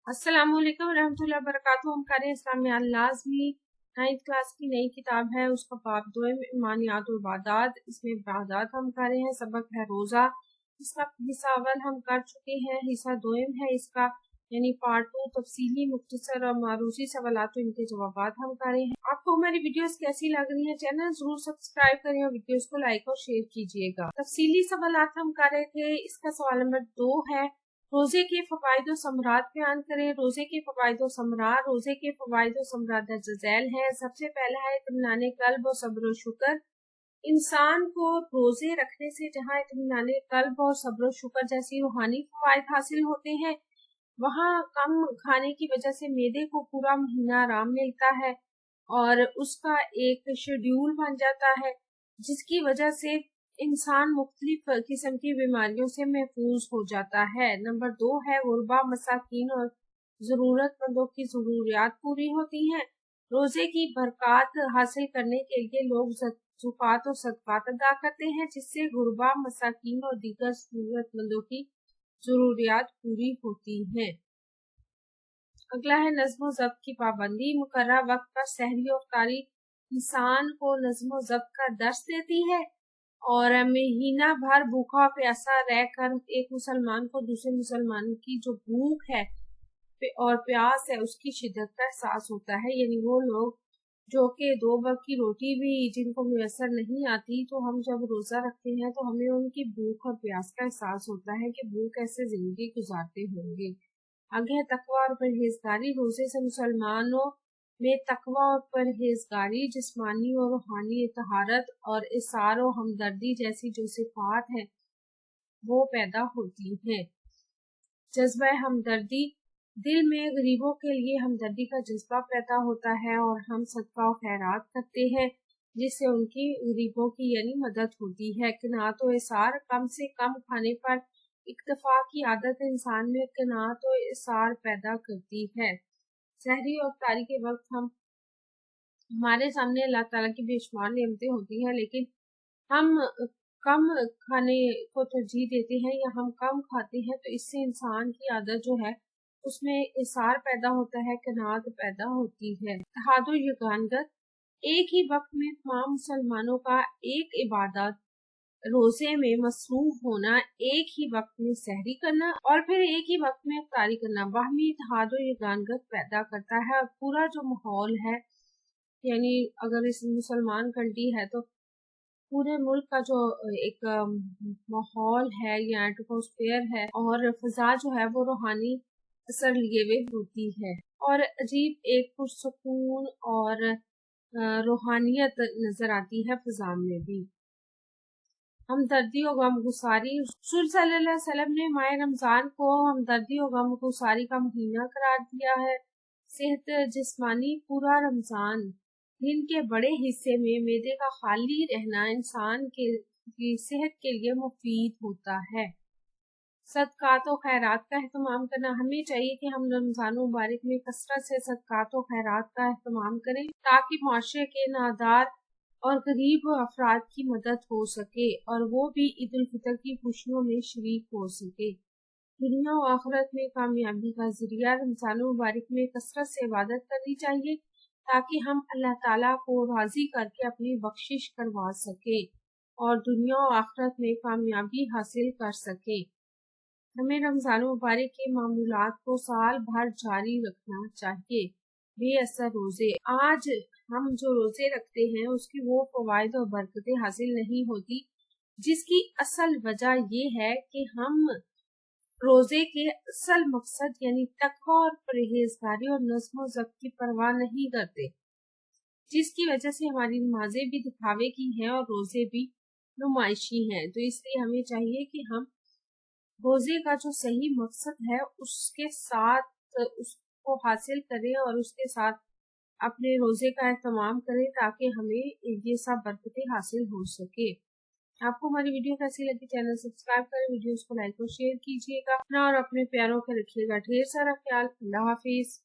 अस्सलाम वालेकुम रहमतुल्लाहि वबरकातुहू। हम कर इस्लामी लाज़मी 9th क्लास की नई किताब है, उसका बाब 2 ईमानियात और इबादात। इसमें इबादात हम कर रहे हैं, सबक है रोज़ा। इसका हिस्सा अव्वल हम कर चुके हैं, हिस्सा 2 है इसका यानी पार्ट 2 तफसीली मुख्तसर और मारूसी सवालात तो इनके जवाबात हम कर रहे हैं। आपको हमारी वीडियोस कैसी लग रही हैं? चैनल जरूर सब्सक्राइब करें और वीडियोस को लाइक और शेयर कीजिएगा। तफसीली सवालात हम कर रहे थे, इसका सवाल नंबर 2 है, रोजे के फवाइद और समरात बयान करें। रोजे के फवाइद और समरात, रोजे के फवाइद और समरात दर्ज झैल है। सबसे पहला है इत्मीनान कल्ब और सब्र और शुक्र। इंसान को रोजे रखने से जहाँ इत्मीनान कल्ब और सब्र और शुक्र जैसी रूहानी फवाइद हासिल होते हैं, वहाँ कम खाने की वजह से मैदे को पूरा महीना आराम मिलता है और उसका एक शेड्यूल बन जाता है, जिसकी वजह से इंसान मुख्तलिफ किस्म की बीमारियों से महफूज हो जाता है। नंबर 2 है गुरबा, मसाकीन और जरूरतमंदों की जरूरियात पूरी होती हैं। रोजे की बरकत हासिल करने के लिए लोग ज़कात और सदक़ात अदा करते हैं, जिससे गुरबा, मसाकीन और दीगर जरूरतमंदों की जरूरियात पूरी होती हैं। अगला है नज़्म ज़ब्त की पाबंदी। मुकर्रर वक्त पर सहरी और इफ्तारी इंसान को नज़्म ज़ब्त का दर्स देती है और महीना भर भूखा प्यासा रहकर एक मुसलमान को दूसरे मुसलमान की जो भूख है और प्यास है उसकी शिद्दत का एहसास होता है। यानी वो लोग जो कि 2 वक्त की रोटी भी जिनको मुयसर नहीं आती, तो हम जब रोजा रखते हैं तो हमें उनकी भूख और प्यास का एहसास होता है कि वो कैसे जिंदगी गुजारते होंगे। आगे है तकवा और परहेजगारी। रोजे से मुसलमानों में तकवा और परहेजगारी, जिस्मानी और रूहानी तहारत और इसार और हमदर्दी जैसी जो सिफात है वो पैदा होती है। जज्बा हमदर्दी, दिल में गरीबों के लिए हमदर्दी का जज्बा पैदा होता है और हम सदका और खैरात करते हैं, जिससे उनकी गरीबों की यानी मदद होती है। क़नाअत और इसार, कम से कम खाने पर इक्तफा की आदत इंसान में क़नाअत और इसार पैदा करती है। सहरी और इफ्तारी के वक्त हमारे सामने अल्लाह ताला की बेशुमार नेमतें होती हैं, लेकिन हम कम खाने को तरजीह देते हैं या हम कम खाते हैं, तो इससे इंसान की आदत जो है उसमें इसार पैदा होता है, क़नाअत पैदा होती है। तहादुर यगानगत, एक ही वक्त में तमाम मुसलमानों का एक इबादत रोजे में मसरूफ होना, एक ही वक्त में सहरी करना और फिर एक ही वक्त में इफ्तारी करना बाहमी इत्तेहाद और यगानगत पैदा करता है। और पूरा जो माहौल है, यानी अगर इस मुसलमान कंट्री है तो पूरे मुल्क का जो एक माहौल है या एटमॉस्फेयर है और फिजा जो है वो रूहानी असर लिए हुए होती है और अजीब एक पुरसकून और रूहानियत नजर आती है फिजा में भी। हमदर्दी और गमगुसारी, रसूल सल्लल्लाहु अलैहि वसल्लम ने माह रमजान को हमदर्दी और गमगुसारी का महीना करार दिया है। सेहत जिस्मानी, पूरा रमजान दिन के बड़े हिस्से में मैदे का खाली रहना इंसान की सेहत के लिए मुफीद होता है। सदकात और खैरात का एहतमाम करना, हमें चाहिए कि हम रमजान मुबारक में कसरत से सदकात और खैरात का एहतमाम करें ताकि माशरे के नादार और गरीब अफराद की मदद हो सके और वो भी ईद उल फितर की खुशियों में शरीक हो सके। दुनिया और आखिरत में कामयाबी का जरिया, रमजान मुबारक में कसरत से इबादत करनी चाहिए ताकि हम अल्लाह ताला को राजी करके अपनी बख्शिश करवा सके और दुनिया और आखिरत में कामयाबी हासिल कर सके। हमें रमजान मुबारक के मामूलात को साल भर जारी रखना चाहिए। बेअसर रोजे, आज हम जो रोजे रखते हैं उसकी वो फवाइद और बरकतें हासिल नहीं होती, जिसकी असल वजह ये है कि हम रोजे के असल मकसद यानी तकवा और परहेजगारी और नज़्म ज़ब्त की परवाह नहीं करते, जिसकी वजह से हमारी नमाजें भी दिखावे की हैं और रोजे भी नुमाइशी हैं। तो इसलिए हमें चाहिए कि हम रोजे का जो सही मकसद है उसके साथ उसको हासिल करें और उसके साथ अपने रोजे का एहतमाम करें ताकि हमें ये सब बरकतें हासिल हो सके। आपको हमारी वीडियो कैसी लगी? चैनल सब्सक्राइब करें, वीडियोस को लाइक और शेयर कीजिएगा। अपना और अपने प्यारों का रखिएगा ढेर सारा ख्याल। अल्लाह हाफिज।